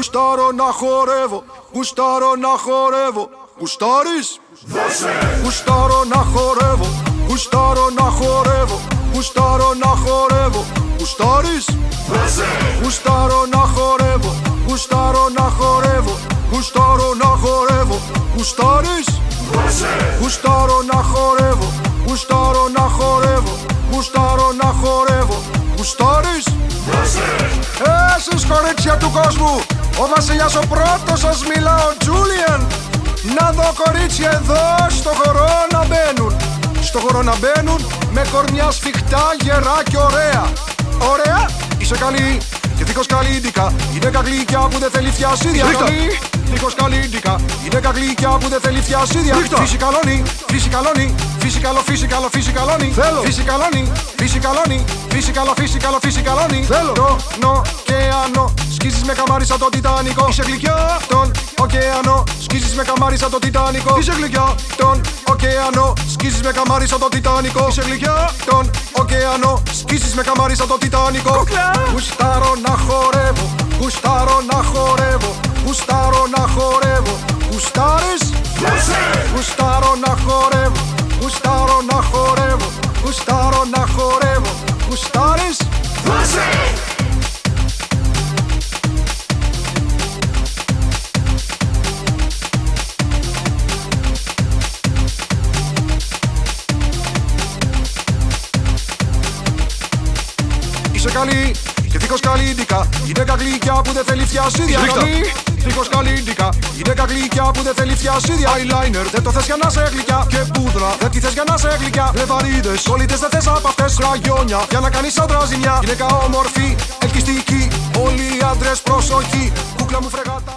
Γουστάρω να χορεύω, γουστάρω να χορεύω. Γουστάρεις? Γουστάρω να χορεύω, γουστάρω να χορεύω. Γουστάρω να χορεύω. Γουστάρεις? Γουστάρω να χορεύω, γουστάρω να χορεύω. Γουστάρω να χορεύω. Γουστάρεις? Γουστάρω να χορεύω, γουστάρω να χορεύω. Γουστάρω να χορεύω. Γουστάρεις? Εσείς κορίτσια του κόσμου, ο βασιλιάς ο πρώτος σας μιλά, ο Τζούλιαν. Να δω κορίτσια εδώ στο χορό να μπαίνουν. Στο χορό να μπαίνουν με κορμιά σφιχτά, γερά και ωραία. Ωραία, είσαι καλή και δίχως καλύντικα. Είναι κακλίκια που δεν θέλει φτιασίδια. Καλή, δίχως καλύντικα. Είναι κακλίκια που δεν θέλει φτιασίδια. Φύση καλώνει, φύση καλώνει. Φύση καλό, φύση καλό, φύση καλώνει. Θέλω. Φύση καλώνει, φύση καλώνει. Φύση καλό, φύση καλό, φύση καλώνει. Θέλω. Τον ωκεανό σκίζεις με καμάρι σαν το Τιτανικό. Είσαι γλυκιά. Τον ωκεανό σκίζεις με καμάρι σαν το Τιτανικό. Είσαι γλυκιά. Τον ωκεανό σκίζεις με καμάρι σαν το Τιτανικό. Είσαι γλυκιά. Τον ωκεανό σκίζεις με καμάρι σαν το Τιτανικό. Γουστάρω να χορεύω, γουστάρω να χορεύω. Γουστάρω να χορεύω. Γουστάρεις? Γουστάρω να χορεύω, γουστάρω να χορεύω. Γουστάρω να χορεύω. Γουστάρεις? Είσαι καλή και δίχως καλύντικα. Είναι κακλίκια που δεν θέλει φτιασίδια. Καλή, δίχως καλύντικα. Είναι κακλίκια που δεν θέλει φτιασίδια. Eyeliner δεν το θες για να σε γλυκιά. Και πούδρα δεν τη θες για να σε γλυκιά. Λεβαρίδες, κολλήτες δεν θες από αυτές. Ραγιόνια για να κάνεις άντρα ζημιά. Γυναίκα όμορφη, ελκυστική. Όλοι οι άντρες προσοχή. Κούκλα μου φρεγάτα.